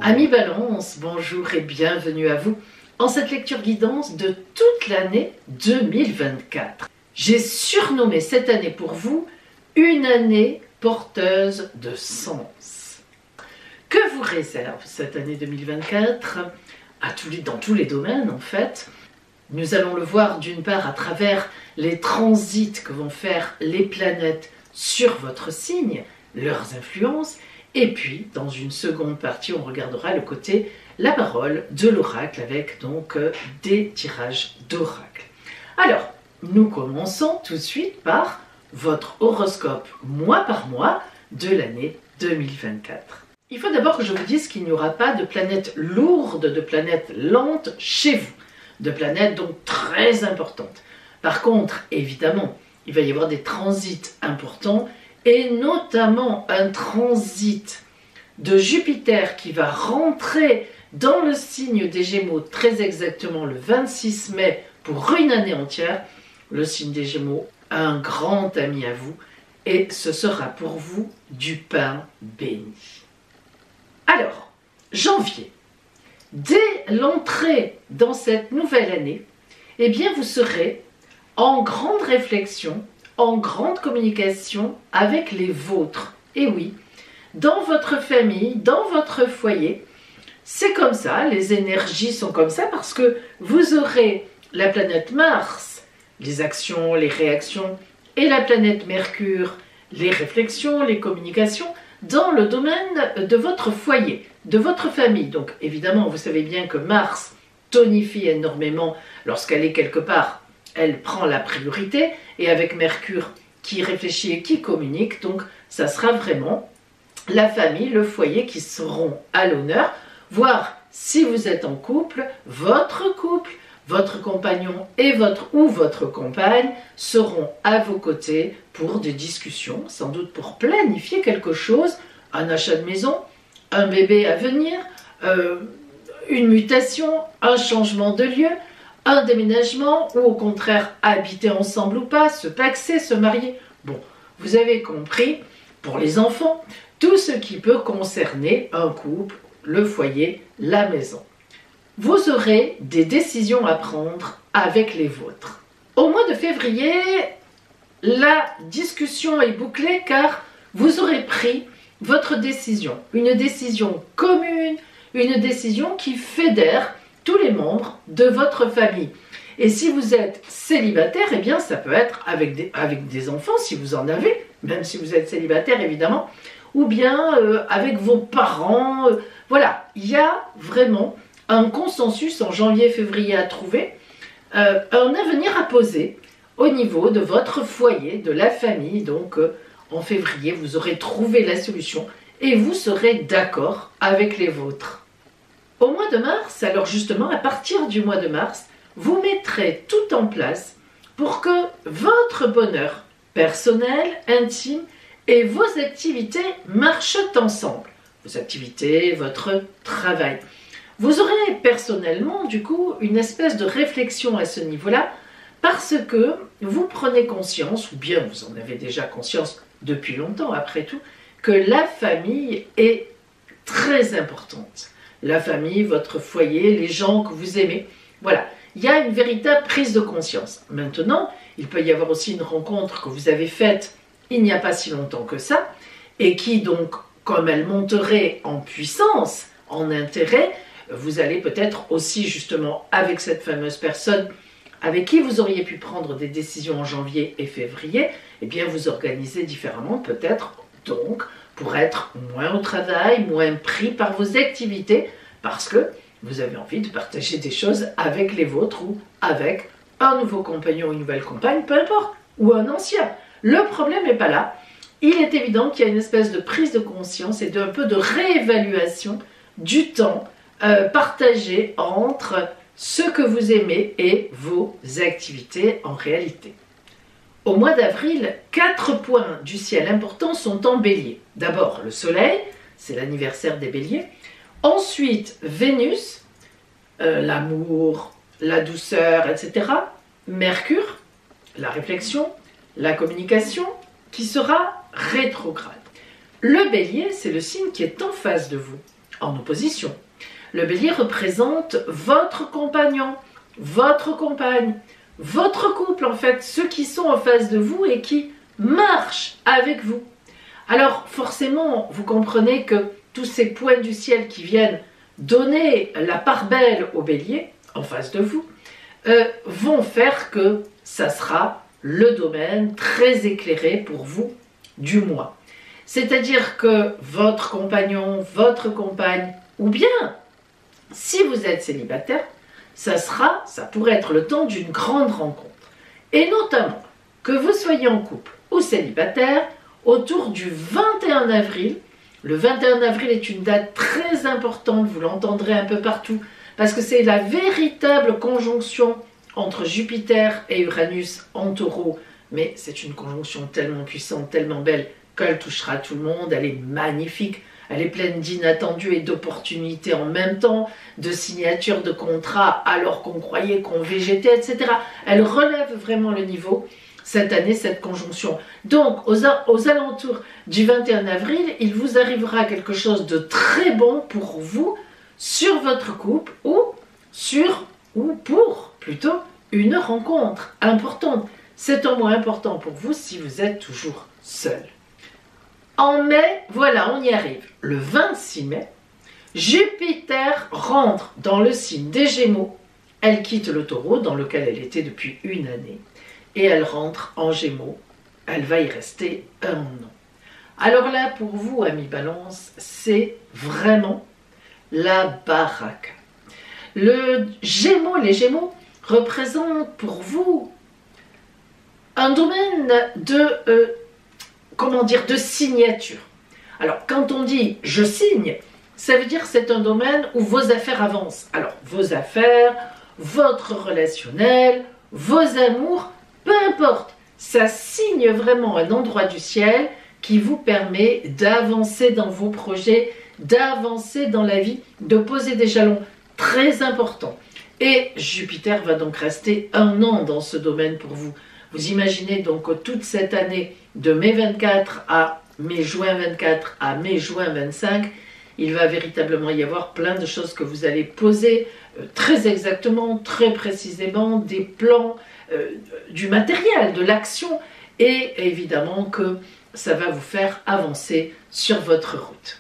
Amis Balance, bonjour et bienvenue à vous en cette lecture guidance de toute l'année 2024. J'ai surnommé cette année pour vous une année porteuse de sens. Que vous réserve cette année 2024 dans tous les domaines en fait? Nous allons le voir d'une part à travers les transits que vont faire les planètes sur votre signe, leurs influences, et puis dans une seconde partie on regardera le côté la parole de l'oracle avec donc des tirages d'oracle. Alors nous commençons tout de suite par votre horoscope mois par mois de l'année 2024. Il faut d'abord que je vous dise qu'il n'y aura pas de planète lourde, de planète lente chez vous, de planètes donc très importantes. Par contre, évidemment, il va y avoir des transits importants et notamment un transit de Jupiter qui va rentrer dans le signe des Gémeaux très exactement le 26 mai pour une année entière. Le signe des Gémeaux, un grand ami à vous, et ce sera pour vous du pain béni. Alors, janvier, dès l'entrée dans cette nouvelle année, eh bien vous serez en grande réflexion, en grande communication avec les vôtres. Et oui, dans votre famille, dans votre foyer, c'est comme ça, les énergies sont comme ça parce que vous aurez la planète Mars, les actions, les réactions, et la planète Mercure, les réflexions, les communications, dans le domaine de votre foyer, de votre famille. Donc évidemment, vous savez bien que Mars tonifie énormément lorsqu'elle est quelque part, elle prend la priorité, et avec Mercure qui réfléchit et qui communique, donc ça sera vraiment la famille, le foyer qui seront à l'honneur, voire si vous êtes en couple, votre compagnon et votre compagne seront à vos côtés pour des discussions, sans doute pour planifier quelque chose, un achat de maison, un bébé à venir, une mutation, un changement de lieu, un déménagement, ou au contraire habiter ensemble ou pas, se paxer, se marier. Bon, vous avez compris, pour les enfants, tout ce qui peut concerner un couple, le foyer, la maison. Vous aurez des décisions à prendre avec les vôtres. Au mois de février, la discussion est bouclée car vous aurez pris votre décision. Une décision commune, une décision qui fédère tous les membres de votre famille. Et si vous êtes célibataire, eh bien ça peut être avec des enfants si vous en avez, même si vous êtes célibataire évidemment, ou bien avec vos parents. Voilà, il y a vraiment un consensus en janvier-février à trouver, un avenir à poser au niveau de votre foyer, de la famille. Donc en février, vous aurez trouvé la solution et vous serez d'accord avec les vôtres. Au mois de mars, alors justement, à partir du mois de mars, vous mettrez tout en place pour que votre bonheur personnel, intime et vos activités marchent ensemble. Vos activités, votre travail. Vous aurez personnellement, du coup, une espèce de réflexion à ce niveau-là, parce que vous prenez conscience, ou bien vous en avez déjà conscience depuis longtemps après tout, que la famille est très importante. La famille, votre foyer, les gens que vous aimez, voilà. Il y a une véritable prise de conscience. Maintenant, il peut y avoir aussi une rencontre que vous avez faite il n'y a pas si longtemps que ça, et qui donc, comme elle monterait en puissance, en intérêt, vous allez peut-être aussi justement avec cette fameuse personne avec qui vous auriez pu prendre des décisions en janvier et février, eh bien vous organisez différemment peut-être donc pour être moins au travail, moins pris par vos activités parce que vous avez envie de partager des choses avec les vôtres ou avec un nouveau compagnon ou une nouvelle compagne, peu importe, ou un ancien. Le problème n'est pas là. Il est évident qu'il y a une espèce de prise de conscience et un peu de réévaluation du temps partagé entre ce que vous aimez et vos activités en réalité. Au mois d'avril, 4 points du ciel importants sont en bélier. D'abord le soleil, c'est l'anniversaire des béliers. Ensuite Vénus, l'amour, la douceur, etc. Mercure, la réflexion, la communication, qui sera rétrograde. Le bélier, c'est le signe qui est en face de vous. en opposition. Le bélier représente votre compagnon, votre compagne, votre couple en fait, ceux qui sont en face de vous et qui marchent avec vous. Alors forcément, vous comprenez que tous ces points du ciel qui viennent donner la part belle au bélier en face de vous vont faire que ça sera le domaine très éclairé pour vous du mois. C'est-à-dire que votre compagnon, votre compagne, ou bien si vous êtes célibataire, ça pourrait être le temps d'une grande rencontre. Et notamment, que vous soyez en couple ou célibataire, autour du 21 avril, le 21 avril est une date très importante, vous l'entendrez un peu partout, parce que c'est la véritable conjonction entre Jupiter et Uranus en Taureau, mais c'est une conjonction tellement puissante, tellement belle, qu'elle touchera tout le monde, elle est magnifique, elle est pleine d'inattendus et d'opportunités en même temps, de signatures de contrats alors qu'on croyait qu'on végétait, etc. Elle relève vraiment le niveau cette année, cette conjonction. Donc, aux alentours du 21 avril, il vous arrivera quelque chose de très bon pour vous, sur votre couple, ou pour, plutôt, une rencontre importante. C'est un mois important pour vous si vous êtes toujours seul. En mai, voilà, on y arrive. Le 26 mai, Jupiter rentre dans le signe des Gémeaux. Elle quitte le Taureau, dans lequel elle était depuis une année, et elle rentre en Gémeaux. Elle va y rester un an. Alors là, pour vous, amis Balance, c'est vraiment la baraque. Les Gémeaux représentent pour vous un domaine de de signature. Alors, quand on dit « je signe », ça veut dire que c'est un domaine où vos affaires avancent. Alors, vos affaires, votre relationnel, vos amours, peu importe, ça signe vraiment un endroit du ciel qui vous permet d'avancer dans vos projets, d'avancer dans la vie, de poser des jalons très importants. Et Jupiter va donc rester un an dans ce domaine pour vous. Vous imaginez donc toute cette année de mai 24 à mai-juin 24 à mai-juin 25, il va véritablement y avoir plein de choses que vous allez poser très exactement, très précisément, des plans, du matériel, de l'action, et évidemment que ça va vous faire avancer sur votre route.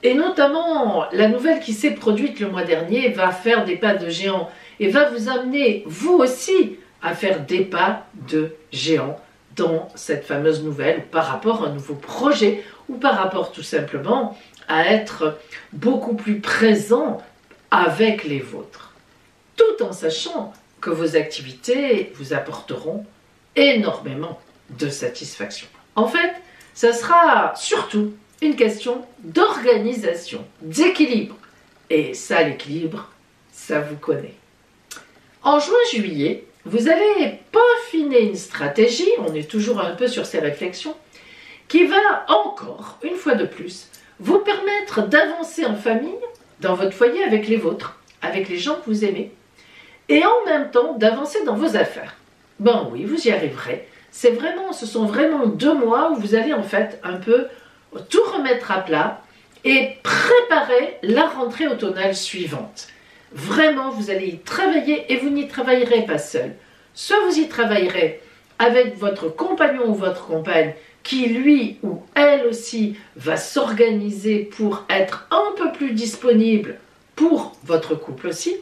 Et notamment, la nouvelle qui s'est produite le mois dernier va faire des pas de géant et va vous amener, vous aussi, à faire des pas de géant dans cette fameuse nouvelle, par rapport à un nouveau projet, ou par rapport tout simplement à être beaucoup plus présent avec les vôtres, tout en sachant que vos activités vous apporteront énormément de satisfaction. En fait, ça sera surtout une question d'organisation, d'équilibre. Et ça, l'équilibre, ça vous connaît. En juin-juillet, vous allez peaufiner une stratégie, on est toujours un peu sur ces réflexions, qui va encore, une fois de plus, vous permettre d'avancer en famille, dans votre foyer avec les vôtres, avec les gens que vous aimez, et en même temps d'avancer dans vos affaires. Ben oui, vous y arriverez. Ce sont vraiment 2 mois où vous allez en fait un peu tout remettre à plat et préparer la rentrée automnale suivante. Vraiment, vous allez y travailler et vous n'y travaillerez pas seul. Soit vous y travaillerez avec votre compagnon ou votre compagne qui, lui ou elle aussi, va s'organiser pour être un peu plus disponible pour votre couple aussi.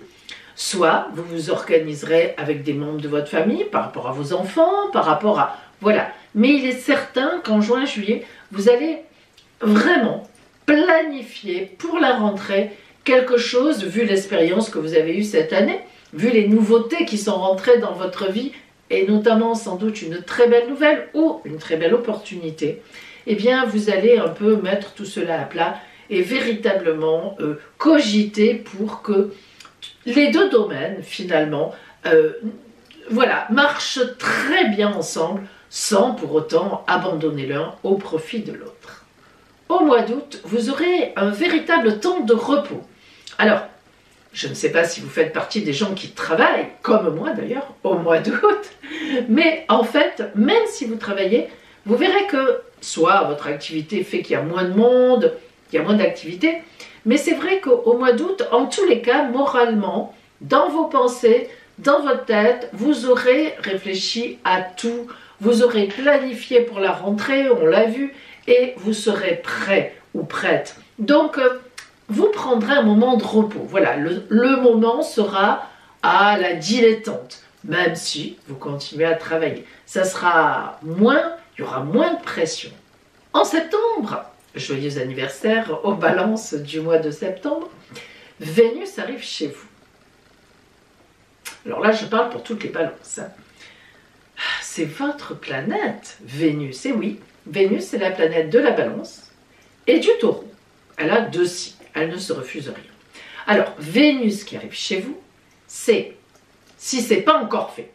Soit vous vous organiserez avec des membres de votre famille, par rapport à vos enfants, par rapport à... Voilà. Mais il est certain qu'en juin-juillet, vous allez vraiment planifier pour la rentrée quelque chose, vu l'expérience que vous avez eue cette année, vu les nouveautés qui sont rentrées dans votre vie, et notamment sans doute une très belle nouvelle ou une très belle opportunité, eh bien vous allez un peu mettre tout cela à plat et véritablement cogiter pour que les 2 domaines finalement marchent très bien ensemble sans pour autant abandonner l'un au profit de l'autre. Au mois d'août, vous aurez un véritable temps de repos. Alors, je ne sais pas si vous faites partie des gens qui travaillent, comme moi d'ailleurs, au mois d'août, mais en fait, même si vous travaillez, vous verrez que soit votre activité fait qu'il y a moins de monde, qu'il y a moins d'activité, Mais c'est vrai qu'au mois d'août, en tous les cas, moralement, dans vos pensées, dans votre tête, vous aurez réfléchi à tout, vous aurez planifié pour la rentrée, on l'a vu, et vous serez prêt ou prête. Donc, vous prendrez un moment de repos. Voilà, le moment sera à la dilettante, même si vous continuez à travailler. Ça sera moins, il y aura moins de pression. En septembre, joyeux anniversaire aux balances du mois de septembre, Vénus arrive chez vous. Alors là, je parle pour toutes les balances. C'est votre planète, Vénus. Et oui, Vénus, c'est la planète de la balance et du taureau. Elle a 2 signes, elle ne se refuse rien. Alors, Vénus qui arrive chez vous, c'est, si ce n'est pas encore fait,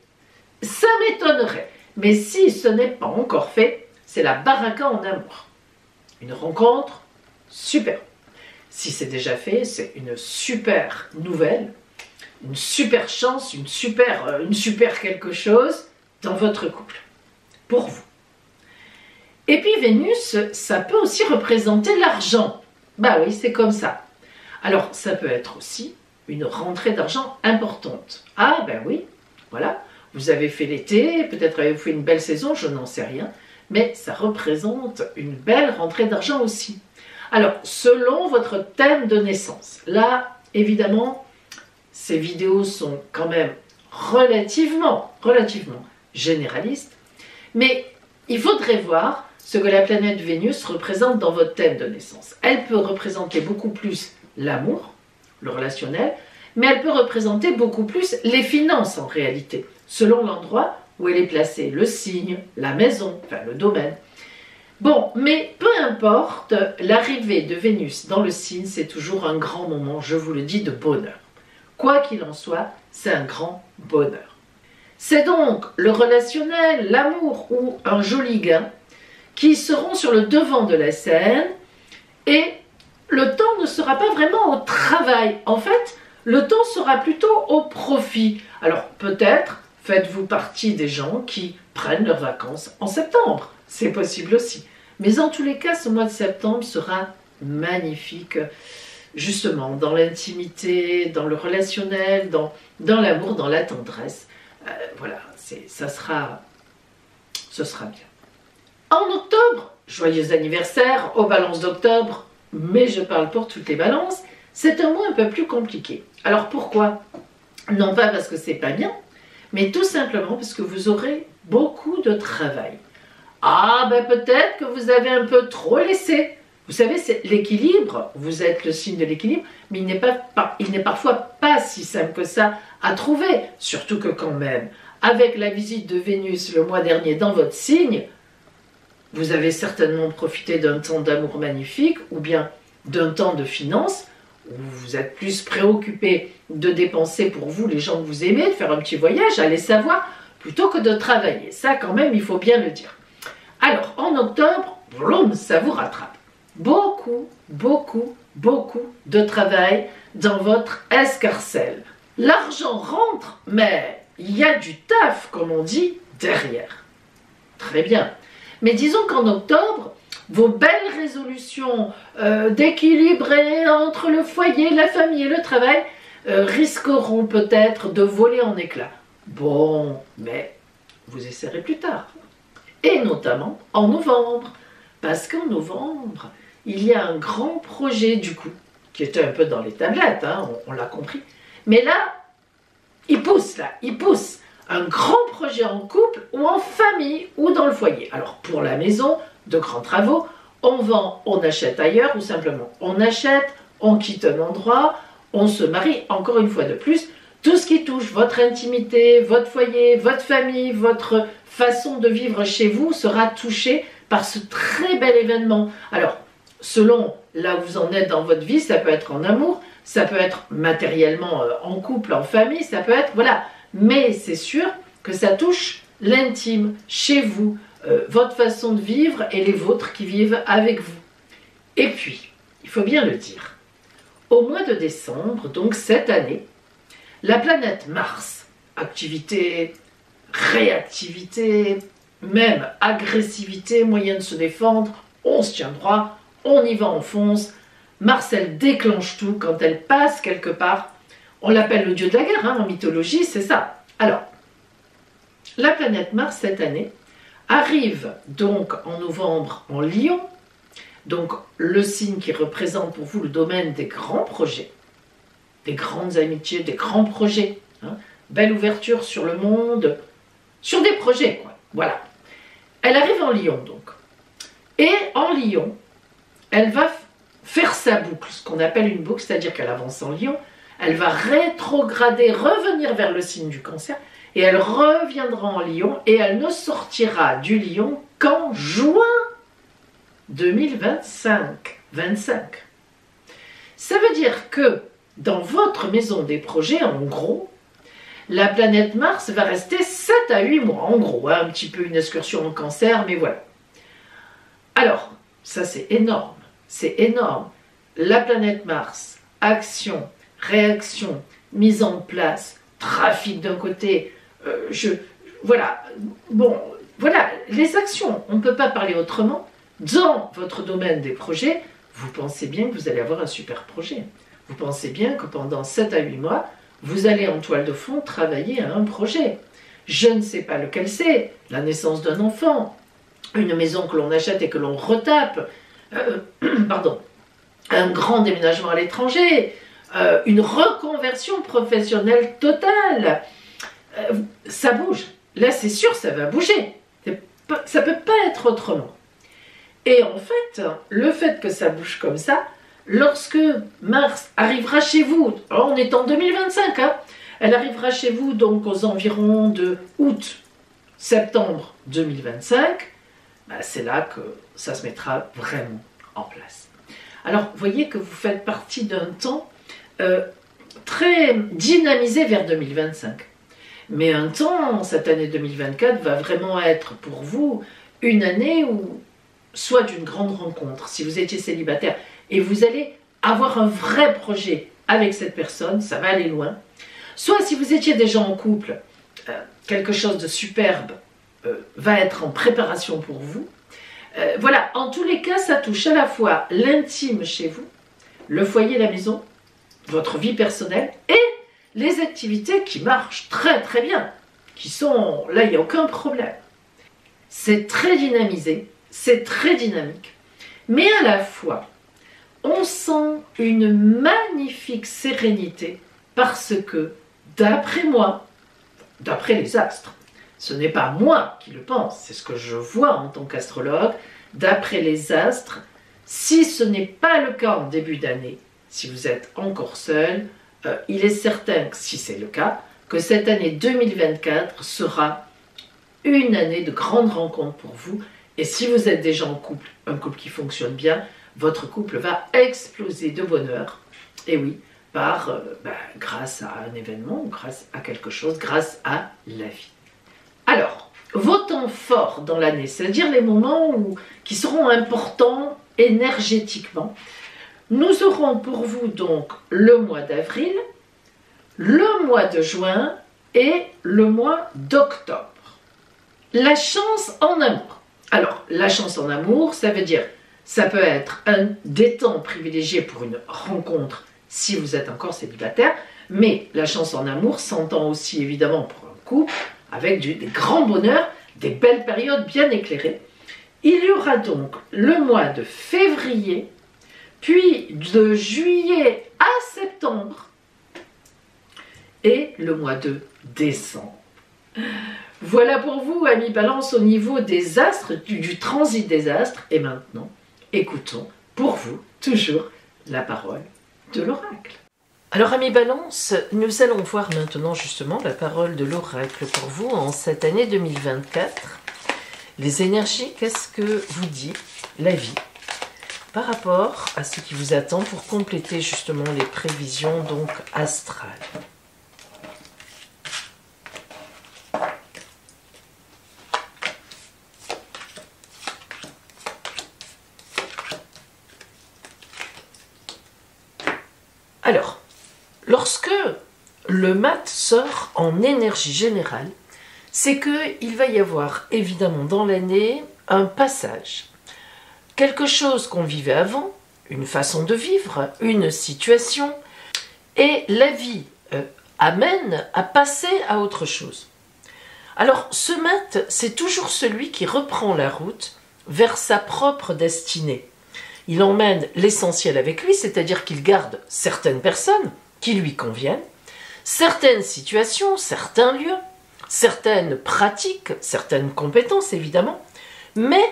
ça m'étonnerait, mais si ce n'est pas encore fait, c'est la baraka en amour. Une rencontre super. Si c'est déjà fait, c'est une super nouvelle, une super chance, une super quelque chose dans votre couple, pour vous. Et puis Vénus, ça peut aussi représenter l'argent. Bah oui, c'est comme ça. Alors, ça peut être aussi une rentrée d'argent importante. Ah ben oui, voilà, vous avez fait l'été, peut-être avez-vous fait une belle saison, je n'en sais rien, mais ça représente une belle rentrée d'argent aussi. Alors, selon votre thème de naissance, là, évidemment, ces vidéos sont quand même relativement généralistes, mais il faudrait voir ce que la planète Vénus représente dans votre thème de naissance. Elle peut représenter beaucoup plus l'amour, le relationnel, mais elle peut représenter beaucoup plus les finances en réalité, selon l'endroit où elle est placée, le signe, la maison, enfin le domaine. Bon, mais peu importe, l'arrivée de Vénus dans le signe, c'est toujours un grand moment, je vous le dis, de bonheur. Quoi qu'il en soit, c'est un grand bonheur. C'est donc le relationnel, l'amour ou un joli gain qui seront sur le devant de la scène et le temps ne sera pas vraiment au travail. En fait, le temps sera plutôt au profit. Alors peut-être faites-vous partie des gens qui prennent leurs vacances en septembre. C'est possible aussi. Mais en tous les cas, ce mois de septembre sera magnifique, justement, dans l'intimité, dans le relationnel, dans l'amour, dans la tendresse. Voilà, ce sera bien. En octobre, joyeux anniversaire aux balances d'octobre, mais je parle pour toutes les balances, c'est un mois un peu plus compliqué. Alors pourquoi? Non pas parce que c'est pas bien, mais tout simplement parce que vous aurez beaucoup de travail. Ah ben peut-être que vous avez un peu trop laissé. Vous savez, c'est l'équilibre, vous êtes le signe de l'équilibre, mais il n'est parfois pas si simple que ça à trouver. Surtout que quand même, avec la visite de Vénus le mois dernier dans votre signe, vous avez certainement profité d'un temps d'amour magnifique ou bien d'un temps de finance où vous êtes plus préoccupé de dépenser pour vous, les gens que vous aimez, de faire un petit voyage, allez savoir, plutôt que de travailler. Ça quand même, il faut bien le dire. Alors, en octobre, vroom, ça vous rattrape. Beaucoup de travail dans votre escarcelle. L'argent rentre, mais il y a du taf, comme on dit, derrière. Très bien. Mais disons qu'en octobre, vos belles résolutions d'équilibrer entre le foyer, la famille et le travail risqueront peut-être de voler en éclats. Bon, mais vous essaierez plus tard. Et notamment en novembre. Parce qu'en novembre, il y a un grand projet du coup, qui était un peu dans les tablettes, hein, on l'a compris. Mais là, il pousse. Un grand projet en couple ou en famille ou dans le foyer. Alors pour la maison, de grands travaux, on vend, on achète ailleurs ou simplement on achète, on quitte un endroit, on se marie, encore une fois de plus. Tout ce qui touche votre intimité, votre foyer, votre famille, votre façon de vivre chez vous sera touché par ce très bel événement. Alors, selon là où vous en êtes dans votre vie, ça peut être en amour, ça peut être matériellement en couple, en famille, ça peut être, voilà. Mais c'est sûr que ça touche l'intime, chez vous, votre façon de vivre et les vôtres qui vivent avec vous. Et puis, il faut bien le dire, au mois de décembre, donc cette année, la planète Mars, activité, réactivité, même agressivité, moyen de se défendre, on se tient droit, on y va, on fonce, Mars, elle déclenche tout quand elle passe quelque part. On l'appelle le dieu de la guerre, hein, en mythologie, c'est ça. Alors, la planète Mars, cette année, arrive donc en novembre en Lion, donc le signe qui représente pour vous le domaine des grands projets, des grandes amitiés, des grands projets. Hein, belle ouverture sur le monde, sur des projets, quoi. Voilà. Elle arrive en Lion, donc. Et en Lion, elle va faire sa boucle, ce qu'on appelle une boucle, c'est-à-dire qu'elle avance en Lion, elle va rétrograder, revenir vers le signe du Cancer, et elle reviendra en Lion, et elle ne sortira du Lion qu'en juin 2025. Ça veut dire que dans votre maison des projets, en gros, la planète Mars va rester 7 à 8 mois, en gros, hein, un petit peu une excursion en Cancer, mais voilà. Alors, ça c'est énorme, c'est énorme. La planète Mars, action, réaction, mise en place, trafic d'un côté, voilà, bon, voilà, les actions, on ne peut pas parler autrement. Dans votre domaine des projets, vous pensez bien que vous allez avoir un super projet. Vous pensez bien que pendant 7 à 8 mois, vous allez en toile de fond travailler à un projet. Je ne sais pas lequel c'est, la naissance d'un enfant, une maison que l'on achète et que l'on retape, pardon, un grand déménagement à l'étranger, une reconversion professionnelle totale. Ça bouge. Là, c'est sûr, ça va bouger. Ça ne peut pas être autrement. Et en fait, le fait que ça bouge comme ça, lorsque Mars arrivera chez vous, alors on est en 2025, hein, elle arrivera chez vous donc aux environs de août-septembre 2025, bah, c'est là que ça se mettra vraiment en place. Alors, vous voyez que vous faites partie d'un temps très dynamisé vers 2025. Mais un temps, cette année 2024, va vraiment être pour vous une année où, soit d'une grande rencontre, si vous étiez célibataire, et vous allez avoir un vrai projet avec cette personne, ça va aller loin. Soit si vous étiez déjà en couple, quelque chose de superbe va être en préparation pour vous. Voilà, en tous les cas, ça touche à la fois l'intime chez vous, le foyer, la maison, votre vie personnelle et les activités qui marchent très très bien, qui sont, là il n'y a aucun problème. C'est très dynamisé, c'est très dynamique, mais à la fois, on sent une magnifique sérénité parce que, d'après moi, d'après les astres, ce n'est pas moi qui le pense, c'est ce que je vois en tant qu'astrologue, d'après les astres, si ce n'est pas le cas en début d'année, si vous êtes encore seul, il est certain que si c'est le cas, que cette année 2024 sera une année de grandes rencontres pour vous. Et si vous êtes déjà en couple, un couple qui fonctionne bien, votre couple va exploser de bonheur. Et oui, grâce à un événement, grâce à quelque chose, grâce à la vie. Alors, vos temps forts dans l'année, c'est-à-dire les moments qui seront importants énergétiquement, nous aurons pour vous donc le mois d'avril, le mois de juin et le mois d'octobre. La chance en amour. Alors, la chance en amour, ça veut dire, ça peut être des temps privilégiés pour une rencontre si vous êtes encore célibataire, mais la chance en amour s'entend aussi évidemment pour un couple avec des grands bonheurs, des belles périodes bien éclairées. Il y aura donc le mois de février, puis de juillet à septembre et le mois de décembre. Voilà pour vous, amis Balance, au niveau des astres, du transit des astres. Et maintenant, écoutons pour vous, toujours, la parole de l'oracle. Alors, amis Balance, nous allons voir maintenant justement la parole de l'oracle pour vous en cette année 2024. Les énergies, qu'est-ce que vous dit la vie par rapport à ce qui vous attend pour compléter justement les prévisions donc astrales. Alors, lorsque le mat sort en énergie générale, c'est qu'il va y avoir évidemment dans l'année un passage. Quelque chose qu'on vivait avant, une façon de vivre, une situation, et la vie amène à passer à autre chose. Alors ce mat, c'est toujours celui qui reprend la route vers sa propre destinée. Il emmène l'essentiel avec lui, c'est-à-dire qu'il garde certaines personnes qui lui conviennent, certaines situations, certains lieux, certaines pratiques, certaines compétences évidemment, mais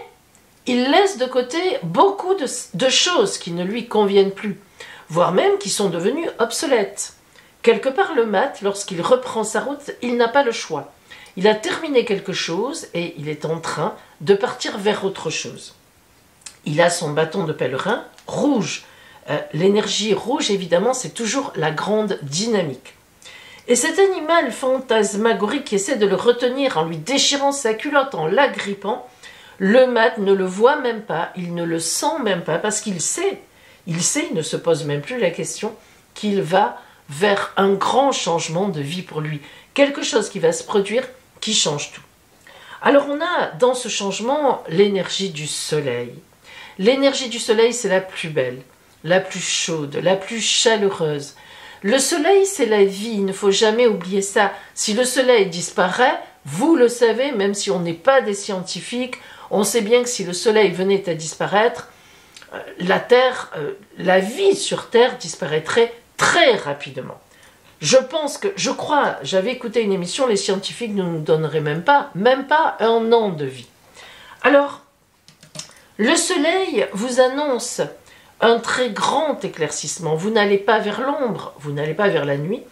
il laisse de côté beaucoup de choses qui ne lui conviennent plus, voire même qui sont devenues obsolètes. Quelque part le mat, lorsqu'il reprend sa route, il n'a pas le choix. Il a terminé quelque chose et il est en train de partir vers autre chose. Il a son bâton de pèlerin rouge. L'énergie rouge, évidemment, c'est toujours la grande dynamique. Et cet animal fantasmagorique qui essaie de le retenir en lui déchirant sa culotte, en l'agrippant, le mat ne le voit même pas, il ne le sent même pas, parce qu'il sait, il ne se pose même plus la question qu'il va vers un grand changement de vie pour lui. Quelque chose qui va se produire, qui change tout. Alors on a dans ce changement l'énergie du soleil. L'énergie du soleil, c'est la plus belle, la plus chaude, la plus chaleureuse. Le soleil, c'est la vie, il ne faut jamais oublier ça. Si le soleil disparaît, vous le savez, même si on n'est pas des scientifiques, on sait bien que si le soleil venait à disparaître, la Terre, la vie sur Terre disparaîtrait très rapidement. Je crois, j'avais écouté une émission, les scientifiques ne nous donneraient même pas 1 an de vie. Alors, le soleil vous annonce un très grand éclaircissement. Vous n'allez pas vers l'ombre, vous n'allez pas vers la nuit,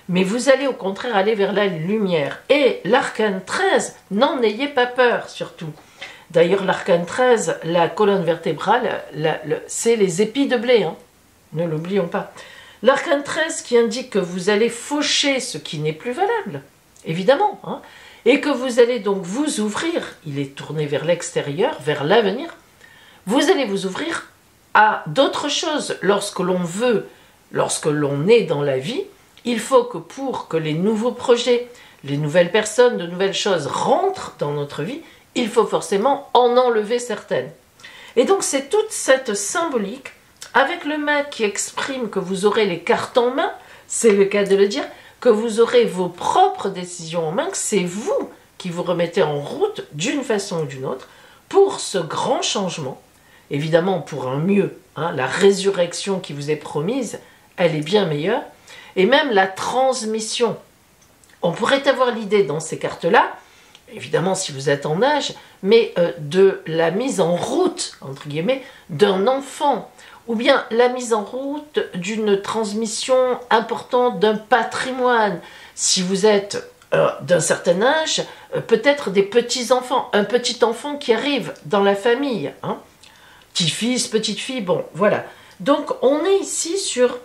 mais vous allez au contraire aller vers la lumière. Et l'arcane 13, n'en ayez pas peur surtout. D'ailleurs, l'arcane 13, la colonne vertébrale, c'est les épis de blé, hein. Ne l'oublions pas. L'arcane 13 qui indique que vous allez faucher ce qui n'est plus valable, évidemment, hein, et que vous allez donc vous ouvrir, il est tourné vers l'extérieur, vers l'avenir, vous allez vous ouvrir à d'autres choses. Lorsque l'on veut, lorsque l'on est dans la vie, il faut que pour que les nouveaux projets, les nouvelles personnes, de nouvelles choses rentrent dans notre vie, il faut forcément en enlever certaines. Et donc c'est toute cette symbolique avec le mat qui exprime que vous aurez les cartes en main, c'est le cas de le dire, que vous aurez vos propres décisions en main, que c'est vous qui vous remettez en route d'une façon ou d'une autre pour ce grand changement, évidemment pour un mieux, hein, la résurrection qui vous est promise, elle est bien meilleure, et même la transmission. On pourrait avoir l'idée dans ces cartes-là, évidemment si vous êtes en âge, mais de la mise en route, entre guillemets, d'un enfant, ou bien la mise en route d'une transmission importante d'un patrimoine. Si vous êtes d'un certain âge, peut-être des petits-enfants, un petit enfant qui arrive dans la famille, hein. Petit-fils, petite-fille, bon, voilà. Donc on est ici sur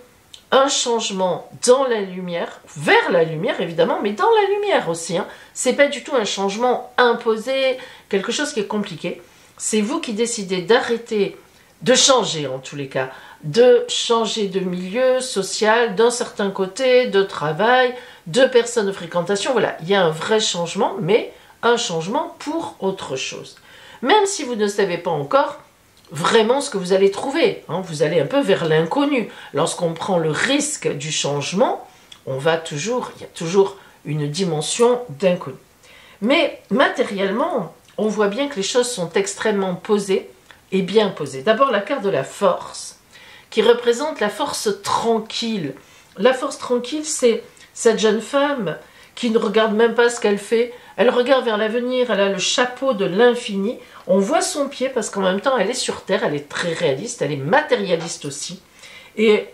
un changement dans la lumière, vers la lumière évidemment, mais dans la lumière aussi, hein. C'est pas du tout un changement imposé, quelque chose qui est compliqué. C'est vous qui décidez d'arrêter, de changer en tous les cas, de changer de milieu social, d'un certain côté, de travail, de personnes de fréquentation. Voilà, il y a un vrai changement, mais un changement pour autre chose. Même si vous ne savez pas encore vraiment ce que vous allez trouver, hein, vous allez un peu vers l'inconnu. Lorsqu'on prend le risque du changement, il y a toujours une dimension d'inconnu. Mais matériellement, on voit bien que les choses sont extrêmement posées et bien posées. D'abord la carte de la force, qui représente la force tranquille. La force tranquille, c'est cette jeune femme qui ne regarde même pas ce qu'elle fait, elle regarde vers l'avenir, elle a le chapeau de l'infini, on voit son pied parce qu'en même temps elle est sur terre, elle est très réaliste, elle est matérialiste aussi, et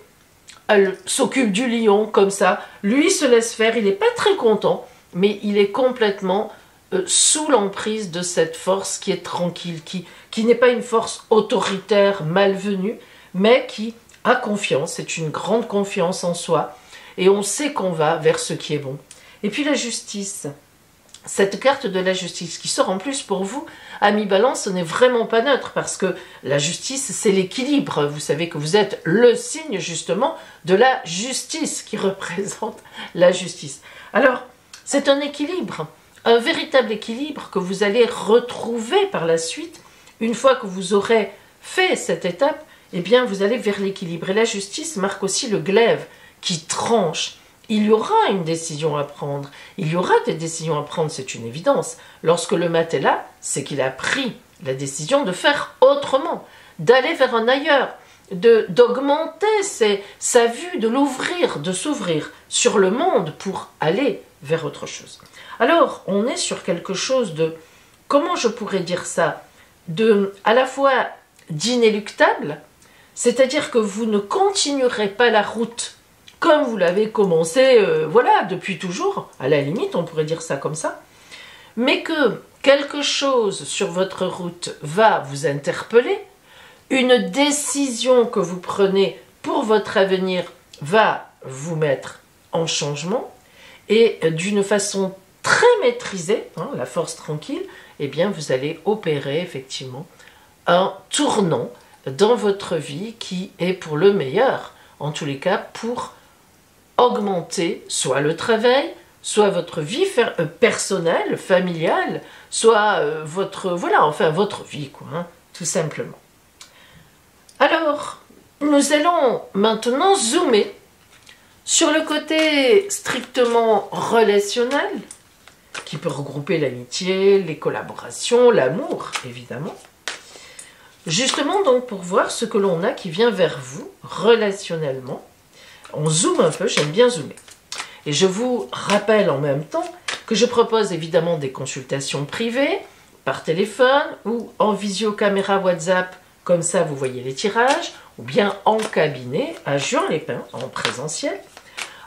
elle s'occupe du lion comme ça, lui se laisse faire, il n'est pas très content, mais il est complètement sous l'emprise de cette force qui est tranquille, qui n'est pas une force autoritaire, malvenue, mais qui a confiance, c'est une grande confiance en soi, et on sait qu'on va vers ce qui est bon. Et puis la justice, cette carte de la justice qui sort en plus pour vous, amis Balance, ce n'est vraiment pas neutre parce que la justice c'est l'équilibre. Vous savez que vous êtes le signe justement de la justice qui représente la justice. Alors c'est un équilibre, un véritable équilibre que vous allez retrouver par la suite une fois que vous aurez fait cette étape eh bien vous allez vers l'équilibre. Et la justice marque aussi le glaive qui tranche. Il y aura une décision à prendre. Il y aura des décisions à prendre, c'est une évidence. Lorsque le mat est là, c'est qu'il a pris la décision de faire autrement, d'aller vers un ailleurs, d'augmenter sa vue, de l'ouvrir, de s'ouvrir sur le monde pour aller vers autre chose. Alors, on est sur quelque chose de, comment je pourrais dire ça, à la fois d'inéluctable, c'est-à-dire que vous ne continuerez pas la route comme vous l'avez commencé, voilà, depuis toujours, à la limite, on pourrait dire ça comme ça, mais que quelque chose sur votre route va vous interpeller, une décision que vous prenez pour votre avenir va vous mettre en changement, et d'une façon très maîtrisée, hein, la force tranquille, eh bien vous allez opérer effectivement un tournant dans votre vie qui est pour le meilleur, en tous les cas pour augmenter soit le travail, soit votre vie personnelle, familiale, soit votre, voilà, enfin votre vie, quoi, hein, tout simplement. Alors, nous allons maintenant zoomer sur le côté strictement relationnel, qui peut regrouper l'amitié, les collaborations, l'amour, évidemment. Justement, donc, pour voir ce que l'on a qui vient vers vous, relationnellement. On zoome un peu, j'aime bien zoomer. Et je vous rappelle en même temps que je propose évidemment des consultations privées, par téléphone ou en visio-caméra WhatsApp, comme ça vous voyez les tirages, ou bien en cabinet à Juan-les-Pins, en présentiel.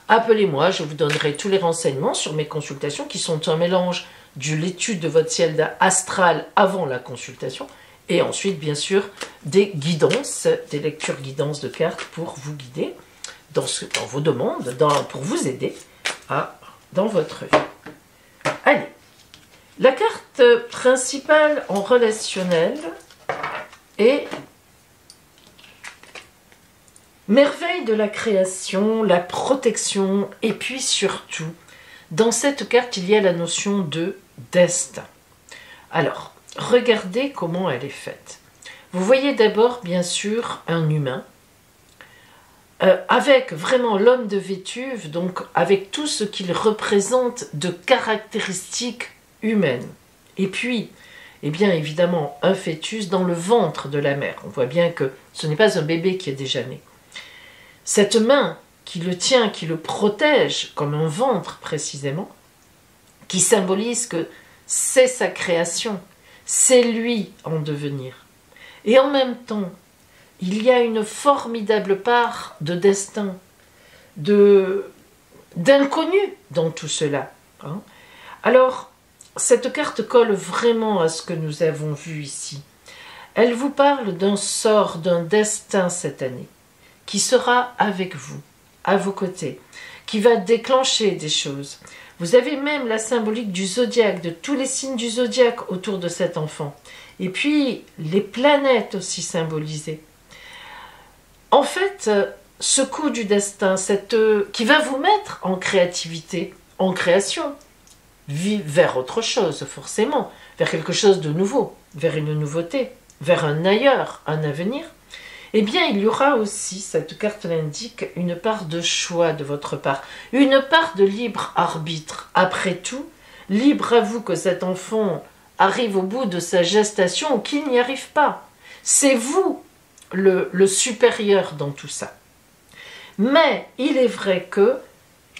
Appelez-moi, je vous donnerai tous les renseignements sur mes consultations qui sont un mélange de l'étude de votre ciel astral avant la consultation et ensuite bien sûr des guidances, des lectures guidances de cartes pour vous guider dans vos demandes, pour vous aider dans votre vie. Allez, la carte principale en relationnel est merveille de la création, la protection, et puis surtout, dans cette carte, il y a la notion de destin. Alors, regardez comment elle est faite. Vous voyez d'abord, bien sûr, un humain, avec vraiment l'homme de Vétuve, donc avec tout ce qu'il représente de caractéristiques humaines. Et puis, eh bien évidemment, un fœtus dans le ventre de la mère. On voit bien que ce n'est pas un bébé qui est déjà né. Cette main qui le tient, qui le protège, comme un ventre précisément, qui symbolise que c'est sa création, c'est lui en devenir. Et en même temps, il y a une formidable part de destin, d'inconnu dans tout cela. Hein. Alors, cette carte colle vraiment à ce que nous avons vu ici. Elle vous parle d'un sort, d'un destin cette année, qui sera avec vous, à vos côtés, qui va déclencher des choses. Vous avez même la symbolique du zodiaque, de tous les signes du zodiaque autour de cet enfant. Et puis, les planètes aussi symbolisées. En fait, ce coup du destin, qui va vous mettre en créativité, en création, vers autre chose, forcément, vers quelque chose de nouveau, vers une nouveauté, vers un ailleurs, un avenir, eh bien, il y aura aussi, cette carte l'indique, une part de choix de votre part, une part de libre arbitre. Après tout, libre à vous que cet enfant arrive au bout de sa gestation ou qu'il n'y arrive pas. C'est vous le supérieur dans tout ça. Mais il est vrai que,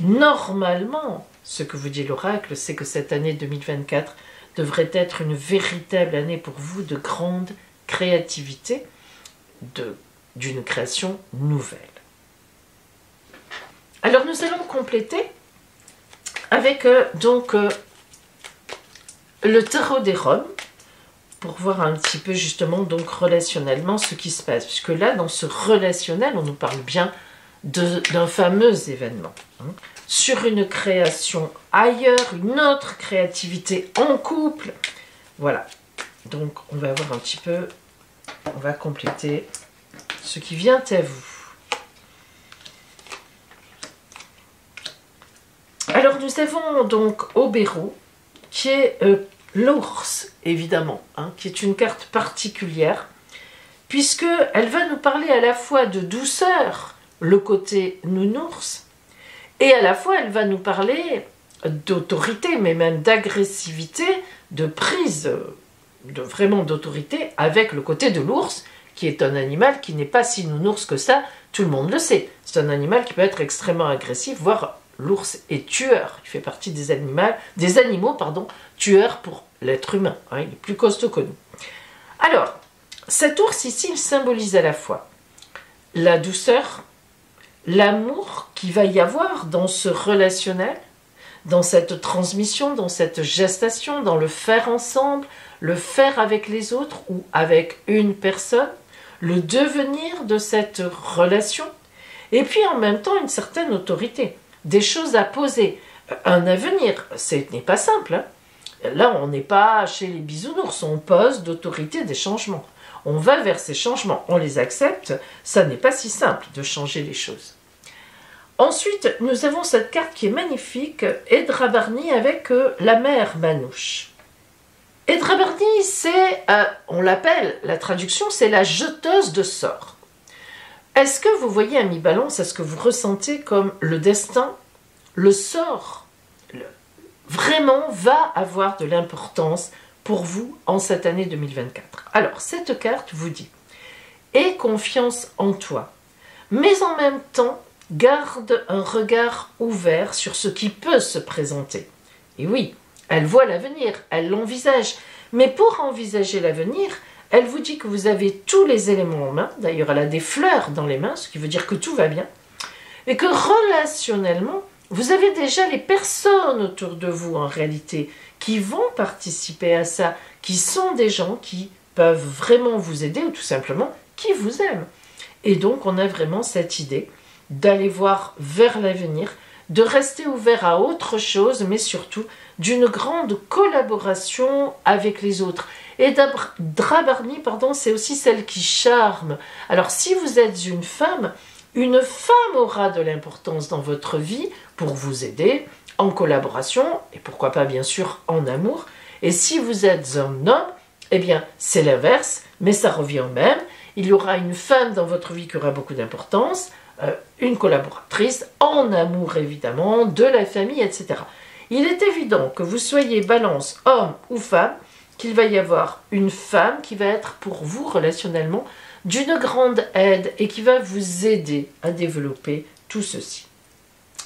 normalement, ce que vous dit l'oracle, c'est que cette année 2024 devrait être une véritable année pour vous de grande créativité, d'une création nouvelle. Alors nous allons compléter avec le tarot des Roms pour voir un petit peu justement donc relationnellement ce qui se passe, puisque là dans ce relationnel on nous parle bien d'un fameux événement, hein, sur une création ailleurs, une autre créativité en couple, voilà. Donc on va voir un petit peu, on va compléter ce qui vient à vous. Alors nous avons donc Obero, qui est l'ours, évidemment, hein, qui est une carte particulière, puisqu'elle va nous parler à la fois de douceur, le côté nounours, et à la fois elle va nous parler d'autorité, mais même d'agressivité, de prise, vraiment d'autorité, avec le côté de l'ours, qui est un animal qui n'est pas si nounours que ça, tout le monde le sait. C'est un animal qui peut être extrêmement agressif, voire l'ours est tueur. Il fait partie des animaux, tueurs pour l'être humain. Hein, il est plus costaud que nous. Alors, cet ours ici, il symbolise à la fois la douceur, l'amour qu'il va y avoir dans ce relationnel, dans cette transmission, dans cette gestation, dans le faire ensemble, le faire avec les autres ou avec une personne, le devenir de cette relation, et puis en même temps une certaine autorité, des choses à poser, un avenir. Ce n'est pas simple, hein. Là on n'est pas chez les bisounours, on pose d'autorité des changements. On va vers ces changements, on les accepte, ça n'est pas si simple de changer les choses. Ensuite, nous avons cette carte qui est magnifique, Edrabarni avec la mère Manouche. Edrabarni, c'est, on l'appelle, la traduction, c'est la jeteuse de sorts. Est-ce que vous voyez, ami Balance, est-ce que vous ressentez comme le destin, le sort, vraiment va avoir de l'importance pour vous en cette année 2024? Alors, cette carte vous dit, aie confiance en toi, mais en même temps, garde un regard ouvert sur ce qui peut se présenter. Et oui, elle voit l'avenir, elle l'envisage. Mais pour envisager l'avenir, elle vous dit que vous avez tous les éléments en main. D'ailleurs, elle a des fleurs dans les mains, ce qui veut dire que tout va bien. Et que relationnellement, vous avez déjà les personnes autour de vous, en réalité, qui vont participer à ça, qui sont des gens qui peuvent vraiment vous aider, ou tout simplement, qui vous aiment. Et donc, on a vraiment cette idée d'aller voir vers l'avenir, de rester ouvert à autre chose, mais surtout d'une grande collaboration avec les autres. Et Drabarni, c'est aussi celle qui charme. Alors si vous êtes une femme aura de l'importance dans votre vie pour vous aider, en collaboration, et pourquoi pas bien sûr en amour. Et si vous êtes un homme, eh bien c'est l'inverse, mais ça revient au même. Il y aura une femme dans votre vie qui aura beaucoup d'importance, une collaboratrice, en amour évidemment, de la famille, etc. Il est évident que vous soyez balance, homme ou femme, qu'il va y avoir une femme qui va être pour vous relationnellement d'une grande aide et qui va vous aider à développer tout ceci.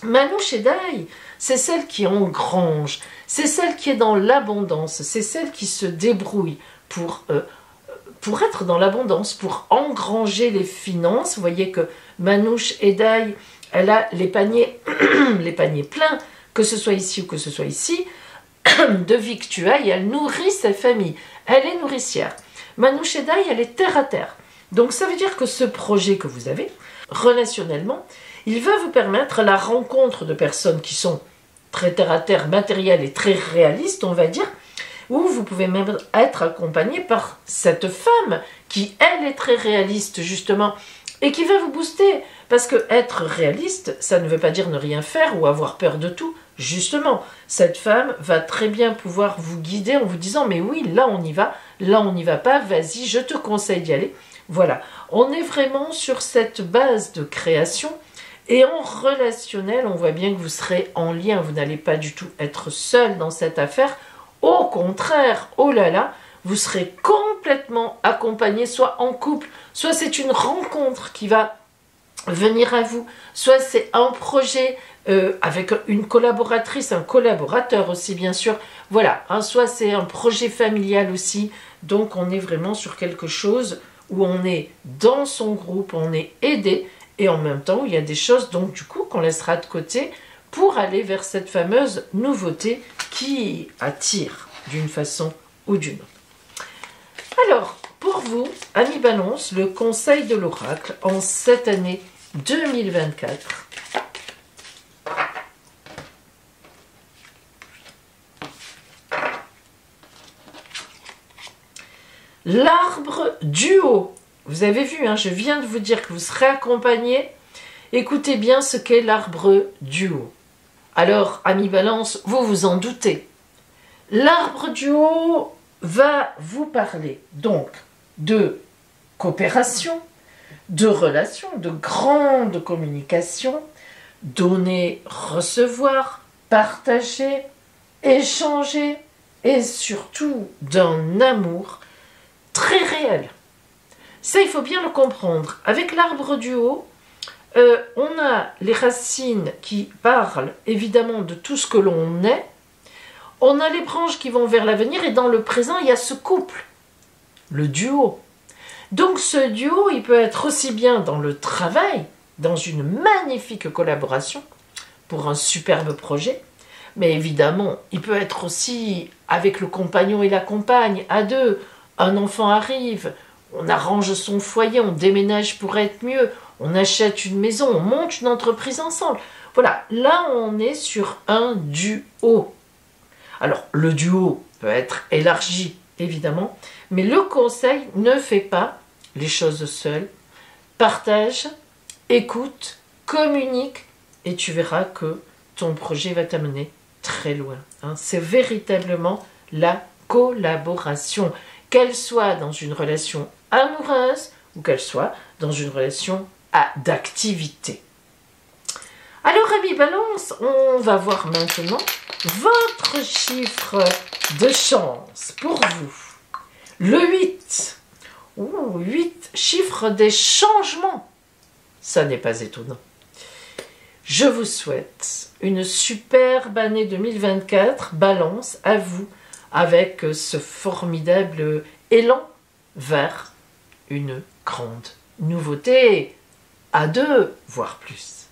Manouche Edai, c'est celle qui engrange, c'est celle qui est dans l'abondance, c'est celle qui se débrouille pour être dans l'abondance, pour engranger les finances. Vous voyez que Manouche Edai, elle a les paniers, les paniers pleins, que ce soit ici ou que ce soit ici, de victuailles, elle nourrit sa famille. Elle est nourricière. Manouche Edai, elle est terre à terre. Donc ça veut dire que ce projet que vous avez, relationnellement, il va vous permettre la rencontre de personnes qui sont très terre à terre, matérielles et très réalistes, on va dire, ou vous pouvez même être accompagné par cette femme qui, elle, est très réaliste, justement, et qui va vous booster. Parce que être réaliste, ça ne veut pas dire ne rien faire ou avoir peur de tout. Justement, cette femme va très bien pouvoir vous guider en vous disant « Mais oui, là on y va, là on n'y va pas, vas-y, je te conseille d'y aller. » Voilà, on est vraiment sur cette base de création. Et en relationnel, on voit bien que vous serez en lien, vous n'allez pas du tout être seul dans cette affaire. Au contraire, oh là là, vous serez complètement accompagné, soit en couple, soit c'est une rencontre qui va venir à vous, soit c'est un projet avec une collaboratrice, un collaborateur aussi bien sûr, voilà, hein, soit c'est un projet familial aussi, donc on est vraiment sur quelque chose où on est dans son groupe, on est aidé, et en même temps il y a des choses donc du coup qu'on laissera de côté pour aller vers cette fameuse nouveauté qui attire d'une façon ou d'une autre. Alors, pour vous, amis Balance, le conseil de l'oracle en cette année 2024. L'arbre du haut. Vous avez vu, hein, je viens de vous dire que vous serez accompagné. Écoutez bien ce qu'est l'arbre du haut. Alors, amis Balance, vous vous en doutez. L'arbre du haut va vous parler donc de coopération, de relations, de grande communication, donner, recevoir, partager, échanger et surtout d'un amour très réel. Ça, il faut bien le comprendre. Avec l'arbre du haut, on a les racines qui parlent évidemment de tout ce que l'on est. On a les branches qui vont vers l'avenir et dans le présent, il y a ce couple, le duo. Donc ce duo, il peut être aussi bien dans le travail, dans une magnifique collaboration pour un superbe projet, mais évidemment, il peut être aussi avec le compagnon et la compagne, à deux. Un enfant arrive, on arrange son foyer, on déménage pour être mieux, on achète une maison, on monte une entreprise ensemble. Voilà, là on est sur un duo. Alors, le duo peut être élargi, évidemment, mais le conseil, ne fait pas les choses seul. Partage, écoute, communique, et tu verras que ton projet va t'amener très loin. C'est véritablement la collaboration, qu'elle soit dans une relation amoureuse ou qu'elle soit dans une relation d'activité. Alors, amis Balance, on va voir maintenant votre chiffre de chance pour vous. Le 8. 8, chiffre des changements. Ça n'est pas étonnant. Je vous souhaite une superbe année 2024, Balance, à vous, avec ce formidable élan vers une grande nouveauté, à deux, voire plus.